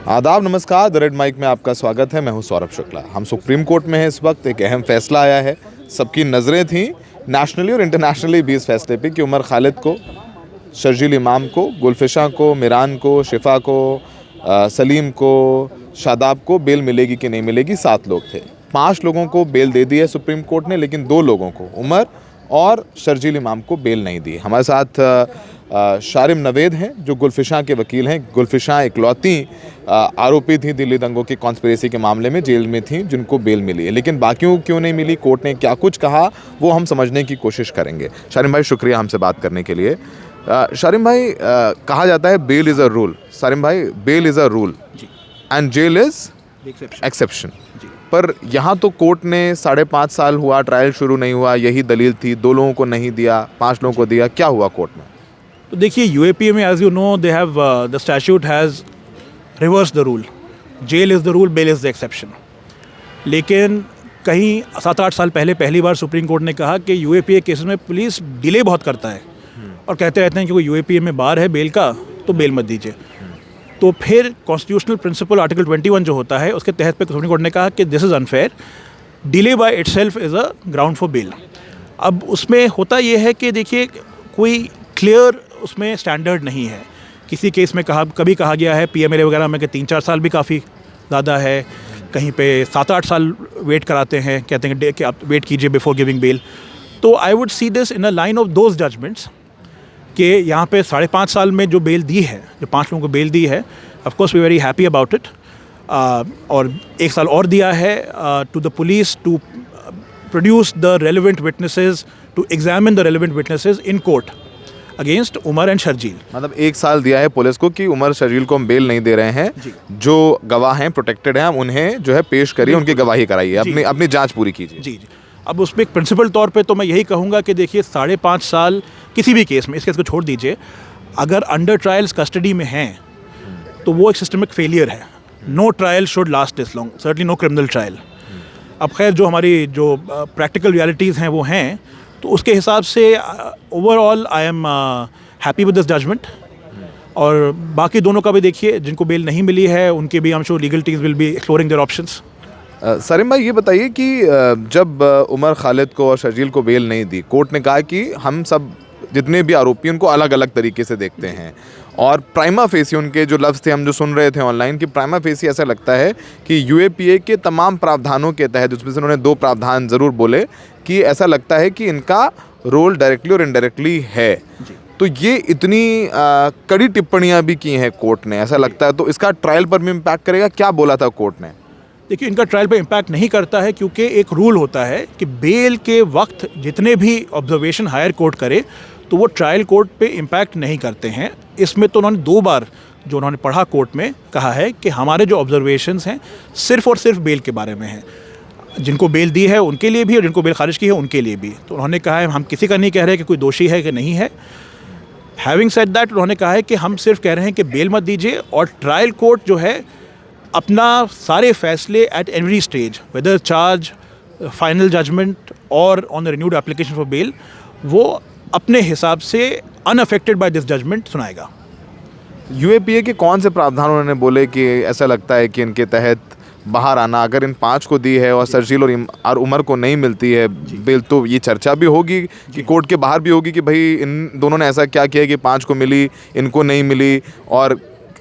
आदाब, नमस्कार। The red mic में आपका स्वागत है। मैं हूं सौरभ शुक्ला। हम सुप्रीम कोर्ट में हैं इस वक्त। एक अहम फैसला आया है। सबकी नज़रें थीं नेशनली और इंटरनेशनली भी इस फैसले पे कि उमर खालिद को, शर्जील इमाम को, गुलफिशा को, मिरान को, शिफा को, सलीम को, शादाब को बेल मिलेगी कि नहीं मिलेगी। 7 लोग थे। 5 लोगों को बेल दे दी है सुप्रीम कोर्ट ने, लेकिन 2 लोगों को, उमर और शर्जील इमाम को बेल नहीं दी। हमारे साथ शारिम नवेद हैं जो गुलफिशा के वकील हैं। गुलफिशा इकलौती आरोपी थी दिल्ली दंगों की कॉन्स्पिरेसी के मामले में, जेल में थी, जिनको बेल मिली है। लेकिन बाकियों क्यों नहीं मिली, कोर्ट ने क्या कुछ कहा, वो हम समझने की कोशिश करेंगे। शारिम भाई, शुक्रिया हमसे बात करने के लिए। शारिम भाई, कहा जाता है bail is a rule. Sharim भाई, bail is a rule and jail is exception. पर यहाँ तो कोर्ट ने 5.5 साल हुआ, ट्रायल शुरू नहीं हुआ, यही दलील थी। 2 लोगों को नहीं दिया, 5 लोगों को दिया। क्या हुआ कोर्ट में? तो देखिए, यूएपीए में as you know they have the statute has reverse the rule. Jail is the rule, bail is the exception. लेकिन कहीं 7-8 साल पहले पहली बार सुप्रीम कोर्ट ने कहा कि यूएपीए केसेस में पुलिस डिले बहुत करता है और कहते रहते हैं कि कोई यूएपीए में बार है बेल का, तो बेल मत दीजिए। तो फिर कॉन्स्टिट्यूशनल प्रिंसिपल आर्टिकल 21 जो होता है, उसके तहत पे सुप्रीम कोर्ट ने कहा कि this is unfair, delay by itself is a ground for bail. अब उसमें होता यह है कि देखिए, कोई क्लियर उसमें स्टैंडर्ड नहीं है। किसी केस में कभी कहा गया है पीएमएलए वगैरह में कि 3-4 साल भी काफ़ी ज़्यादा है, कहीं पे 7-8 साल वेट कराते हैं, कहते हैं कि आप वेट कीजिए बिफोर गिविंग बेल। तो I would see this in a line of those judgments कि यहाँ पे 5.5 साल में जो बेल दी है, जो 5 लोगों को बेल दी है, of course we very happy about it. और 1 साल और दिया है to the police to produce the relevant witnesses, to examine the relevant witnesses in court against Umar and Sharjeel. मतलब 1 साल दिया है पुलिस को कि उमर शर्जील को हम बेल नहीं दे रहे हैं, जो गवाह हैं, प्रोटेक्टेड हैं, उन्हें जो है पेश करिए, उनकी गवाही कराइए, अपनी जांच पूरी कीजिए। जी। अब उसमें एक प्रिंसिपल तौर पे तो मैं यही कहूँगा कि देखिए, 5.5 साल किसी भी केस में, इस केस को छोड़ दीजिए, अगर अंडर ट्रायल्स कस्टडी में हैं तो वो एक सिस्टमिक फेलियर है। No trial should last this long, certainly no criminal trial. अब खैर, जो हमारी जो प्रैक्टिकल रियलिटीज़ हैं वो हैं, तो उसके हिसाब से overall I am happy with this judgment. और बाकी दोनों का भी देखिए, जिनको बेल नहीं मिली है उनके भी, I am sure legal teams will be exploring their options. Salim भाई, ये बताइए कि जब उमर खालिद को और शर्जील को बेल नहीं दी, कोर्ट ने कहा कि हम सब जितने भी आरोपी उनको अलग अलग तरीके से देखते हैं, और प्राइमा फेसी उनके जो लफ्ज़ थे, हम जो सुन रहे थे ऑनलाइन, कि प्राइमा फेसी ऐसा लगता है कि यूएपीए के तमाम प्रावधानों के तहत, उसमें से उन्होंने 2 प्रावधान ज़रूर बोले कि ऐसा लगता है कि इनका रोल डायरेक्टली और इनडायरेक्टली है। तो ये इतनी कड़ी टिप्पणियां भी की हैं कोर्ट ने, ऐसा लगता है, तो इसका ट्रायल पर भी इम्पैक्ट करेगा? क्या बोला था कोर्ट ने? देखिए, इनका ट्रायल पे इम्पैक्ट नहीं करता है, क्योंकि एक रूल होता है कि बेल के वक्त जितने भी ऑब्जर्वेशन हायर कोर्ट करे तो वो ट्रायल कोर्ट पे इम्पैक्ट नहीं करते हैं। इसमें तो उन्होंने 2 बार जो उन्होंने पढ़ा कोर्ट में कहा है कि हमारे जो ऑब्जर्वेशंस हैं सिर्फ़ और सिर्फ बेल के बारे में हैं, जिनको बेल दी है उनके लिए भी और जिनको बेल खारिज की है उनके लिए भी। तो उन्होंने कहा है, हम किसी का नहीं कह रहे कि कोई दोषी है कि नहीं है। हैविंग सेड दैट, उन्होंने कहा है कि हम सिर्फ कह रहे हैं कि बेल मत दीजिए, और ट्रायल कोर्ट जो है अपना सारे फैसले at every stage, whether charge, final judgment और on the renewed application for bail, वो अपने हिसाब से अनअफेक्टेड बाय दिस जजमेंट सुनाएगा। यूएपीए के कौन से प्रावधान उन्होंने बोले कि ऐसा लगता है कि इनके तहत बाहर आना, अगर इन 5 को दी है और शर्जील और उमर को नहीं मिलती है बेल, तो ये चर्चा भी होगी कि कोर्ट के बाहर भी होगी कि भाई इन दोनों ने ऐसा क्या किया कि 5 को मिली, इनको नहीं मिली, और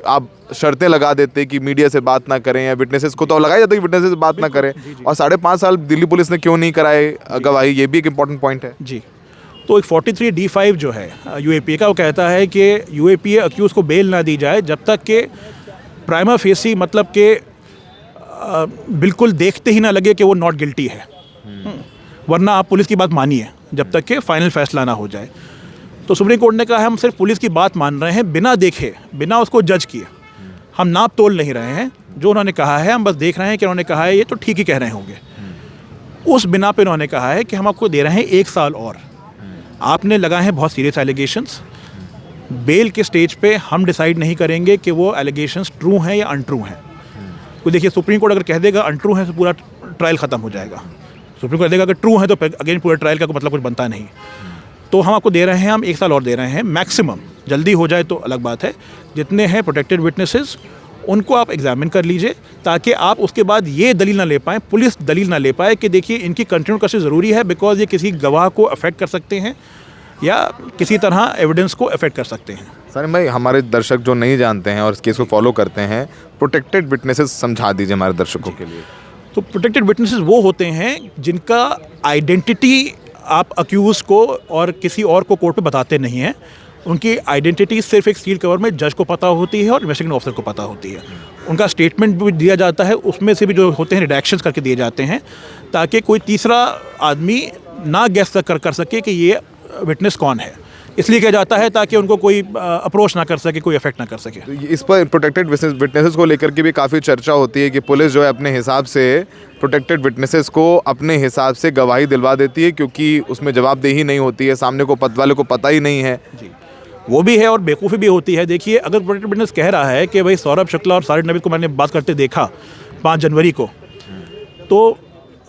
आप शर्तें लगा देते कि मीडिया से बात ना करें, या विटनेसेस को तो लगाया जाता है कि विटनेसेस से बात ना करें, और 5.5 साल दिल्ली पुलिस ने क्यों नहीं कराए गवाही, ये भी एक इम्पॉर्टेंट पॉइंट है। जी। तो एक 43D5 जो है यूएपीए का, वो कहता है कि यूएपीए अक्यूज़ को बेल ना दी जाए जब तक कि प्राइमा फेसी, मतलब कि बिल्कुल देखते ही ना लगे कि वो नॉट गिल्टी है। वरना आप पुलिस की बात मानिए जब तक कि फाइनल फैसला ना हो जाए। तो सुप्रीम कोर्ट ने कहा हम सिर्फ पुलिस की बात मान रहे हैं, बिना देखे, बिना उसको जज किए। हम नाप तोल नहीं रहे हैं, जो उन्होंने कहा है हम बस देख रहे हैं कि उन्होंने कहा है ये तो ठीक ही कह रहे होंगे। उस बिना पे उन्होंने कहा है कि हम आपको दे रहे हैं 1 साल और। आपने लगाए हैं बहुत सीरियस एलिगेशंस, बेल के स्टेज पे हम डिसाइड नहीं करेंगे कि वो एलिगेशंस ट्रू हैं या अनट्रू हैं। तो देखिए, सुप्रीम कोर्ट अगर कह देगा अनट्रू है तो पूरा ट्रायल ख़त्म हो जाएगा। सुप्रीम कोर्ट कह देगा अगर ट्रू है तो अगेन पूरा ट्रायल का मतलब कुछ बनता नहीं। तो हम आपको दे रहे हैं, हम 1 साल और दे रहे हैं मैक्सिमम। जल्दी हो जाए तो अलग बात है। जितने हैं प्रोटेक्टेड विटनेसेस उनको आप एग्जामिन कर लीजिए, ताकि आप उसके बाद ये दलील ना ले पाएँ, पुलिस दलील ना ले पाए कि देखिए इनकी कंटिन्यू कस्टडी ज़रूरी है, बिकॉज ये किसी गवाह को अफेक्ट कर सकते हैं या किसी तरह एविडेंस को अफेक्ट कर सकते हैं। सारिम भाई, हमारे दर्शक जो नहीं जानते हैं और इस केस को फॉलो करते हैं, प्रोटेक्टेड विटनेसेस समझा दीजिए हमारे दर्शकों के लिए। तो प्रोटेक्टेड विटनेसेस वो होते हैं जिनका आइडेंटिटी आप अक्यूज़ को और किसी और को कोर्ट पे बताते नहीं हैं। उनकी आइडेंटिटी सिर्फ एक सील कवर में जज को पता होती है और इन्वेस्टिगेटिंग ऑफिसर को पता होती है। उनका स्टेटमेंट भी दिया जाता है, उसमें से भी जो होते हैं रिडैक्शंस करके दिए जाते हैं, ताकि कोई तीसरा आदमी ना गेस कर सके कि ये विटनेस कौन है। इसलिए किया जाता है ताकि उनको कोई अप्रोच ना कर सके, कोई अफेक्ट ना कर सके। तो इस पर प्रोटेक्टेड विटनेसेस को लेकर के भी काफ़ी चर्चा होती है कि पुलिस जो है अपने हिसाब से प्रोटेक्टेड विटनेसेस को अपने हिसाब से गवाही दिलवा देती है, क्योंकि उसमें जवाबदेही नहीं होती है, सामने को वाले को पता ही नहीं है। जी, वो भी है और बेवकूफ़ी भी होती है। देखिए, अगर प्रोटेक्टेड विटनेस कह रहा है कि भाई सौरभ शुक्ला और साजिद नवीद को मैंने बात करते देखा 5 जनवरी को, तो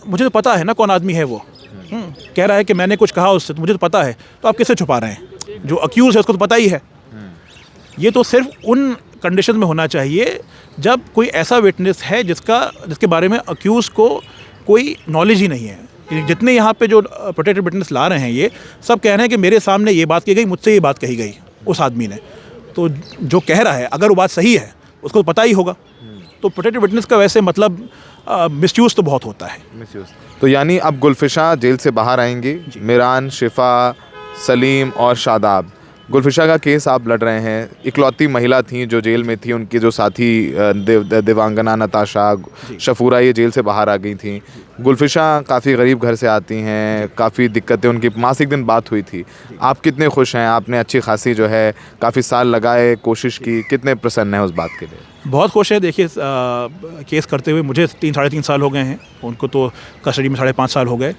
मुझे तो पता है ना कौन आदमी है वो। कह रहा है कि मैंने कुछ कहा उससे, तो मुझे तो पता है, तो आप किससे छुपा रहे हैं? जो अक्यूज़ है उसको तो पता ही है। ये तो सिर्फ उन कंडीशन में होना चाहिए जब कोई ऐसा विटनेस है जिसके बारे में अक्यूज़ को कोई नॉलेज ही नहीं है। जितने यहाँ पे जो प्रोटेक्टेड विटनेस ला रहे हैं, ये सब कह रहे हैं कि मेरे सामने ये बात की गई, मुझसे ये बात कही गई उस आदमी ने। तो जो कह रहा है, अगर वो बात सही है, उसको तो पता ही होगा। तो प्रोटेक्टेड विटनेस का वैसे मतलब मिसयूज़ तो बहुत होता है। तो यानी अब गुलफिशा जेल से बाहर आएंगी, मिरान, शिफा, सलीम और शादाब। गुलफिशा का केस आप लड़ रहे हैं, इकलौती महिला थी जो जेल में थी, उनकी जो साथी देवांगना, नताशा, शफूरा, ये जेल से बाहर आ गई थी। गुलफिशा काफ़ी गरीब घर से आती हैं, काफ़ी दिक्कतें, उनकी मासिक दिन बात हुई थी। आप कितने खुश हैं? आपने अच्छी खासी जो है काफ़ी साल लगाए, कोशिश की, कितने प्रसन्न हैं उस बात के लिए? बहुत खुश है। देखिए, केस करते हुए मुझे 3-3.5 साल हो गए हैं, उनको तो कस्टडी में 5.5 साल हो गए।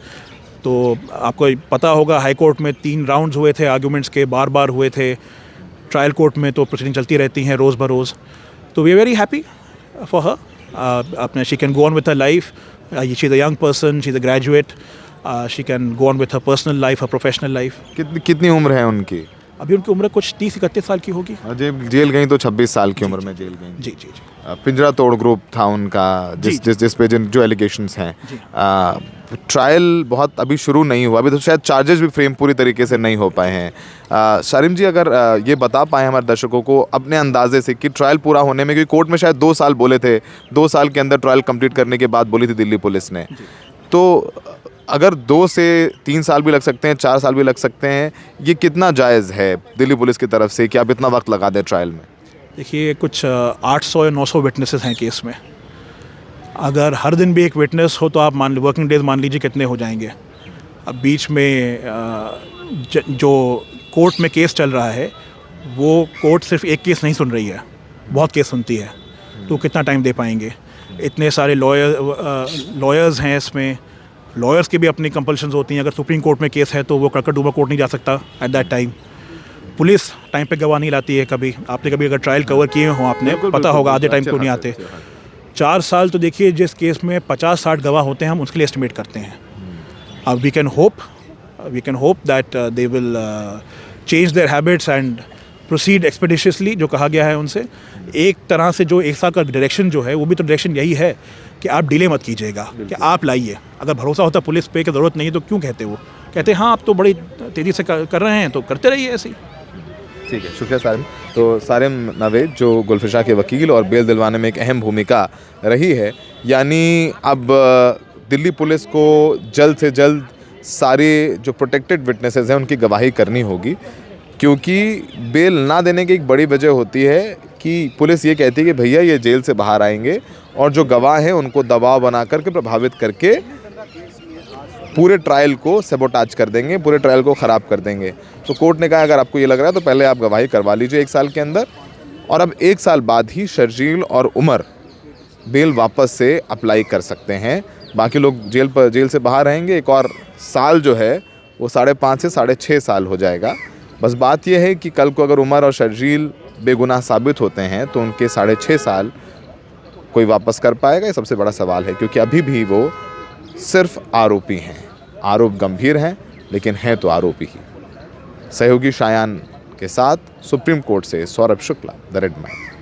तो आपको पता होगा हाई कोर्ट में 3 राउंड्स हुए थे आर्ग्यूमेंट्स के, बार बार हुए थे। ट्रायल कोर्ट में तो प्रोसीडिंग चलती रहती हैं रोज़ बरोज़। तो we are very happy for her. अपने she can go on with her life. She is a young person, she is a graduate, she can go on with her personal life, her professional life. कितनी उम्र है उनकी? अभी उनकी उम्र कुछ 30-31 साल की होगी। जेल गई तो 26 साल की उम्र में जेल गई। जी जी जी। पिंजरा तोड़ ग्रुप था उनका, जिस पे जो एलिगेशंस हैं। ट्रायल बहुत अभी शुरू नहीं हुआ, अभी तो शायद चार्जेस भी फ्रेम पूरी तरीके से नहीं हो पाए हैं। सारिम जी, अगर ये बता पाएँ हमारे दर्शकों को अपने अंदाजे से कि ट्रायल पूरा होने में, क्योंकि कोर्ट में शायद 2 साल बोले थे, 2 साल के अंदर ट्रायल कंप्लीट करने के बाद बोली थी दिल्ली पुलिस ने, तो अगर 2 से 3 साल भी लग सकते हैं, 4 साल भी लग सकते हैं, ये कितना जायज़ है दिल्ली पुलिस की तरफ से कि आप इतना वक्त लगा दें ट्रायल में? देखिए, कुछ 800 या 900 विटनेसेस हैं केस में। अगर हर दिन भी एक विटनेस हो तो आप वर्किंग डेज मान लीजिए कितने हो जाएंगे। अब बीच में जो कोर्ट में केस चल रहा है, वो कोर्ट सिर्फ एक केस नहीं सुन रही है, बहुत केस सुनती है। तो कितना टाइम दे पाएंगे? इतने सारे लॉयर्स हैं इसमें, लॉयर्स की भी अपनी कंपल्शंस होती हैं। अगर सुप्रीम कोर्ट में केस है तो वो कड़कड़डूमा कोर्ट नहीं जा सकता at that time. Police time पे गवाह नहीं लाती है कभी। आपने कभी अगर ट्रायल कवर किए हो, आपने पता होगा आधे टाइम क्यों नहीं आते। 4 साल तो देखिए, जिस केस में 50-60 गवाह होते हैं, हम उसके लिए एस्टिमेट करते हैं। अब we can hope that they will change their habits and proceed expeditiously, जो कहा गया है उनसे। एक तरह से जो एक साल का डायरेक्शन जो है, वो भी तो डायरेक्शन यही है कि आप डिले मत कीजिएगा, कि आप लाइए। अगर भरोसा होता पुलिस पे कि ज़रूरत नहीं है तो क्यों कहते? वो कहते हाँ आप तो बड़ी तेज़ी से कर रहे हैं, तो करते रहिए ऐसे ही। ठीक है, शुक्रिया सारिम। तो सारिम नवेद, जो गुलफिशा के वकील और बेल दिलवाने में एक अहम भूमिका रही है, यानी अब दिल्ली पुलिस को जल्द से जल्द सारे जो प्रोटेक्टेड विटनेसेस हैं उनकी गवाही करनी होगी, क्योंकि बेल ना देने की एक बड़ी वजह होती है कि पुलिस ये कहती है कि भैया ये जेल से बाहर आएंगे और जो गवाह हैं उनको दबाव बना करके, प्रभावित करके पूरे ट्रायल को सैबोटाज कर देंगे, पूरे ट्रायल को ख़राब कर देंगे। तो कोर्ट ने कहा अगर आपको ये लग रहा है तो पहले आप गवाही करवा लीजिए 1 साल के अंदर, और अब 1 साल बाद ही शर्जील और उमर बेल वापस से अप्लाई कर सकते हैं। बाकी लोग जेल से बाहर रहेंगे। एक और साल जो है वो 5.5 से 6.5 साल हो जाएगा। बस बात यह है कि कल को अगर उमर और शर्जील बेगुनाह साबित होते हैं तो उनके 6.5 साल कोई वापस कर पाएगा? ये सबसे बड़ा सवाल है, क्योंकि अभी भी वो सिर्फ आरोपी हैं। आरोप गंभीर हैं, लेकिन हैं तो आरोपी ही। सहयोगी शायान के साथ सुप्रीम कोर्ट से Saurabh Shukla, the red mic.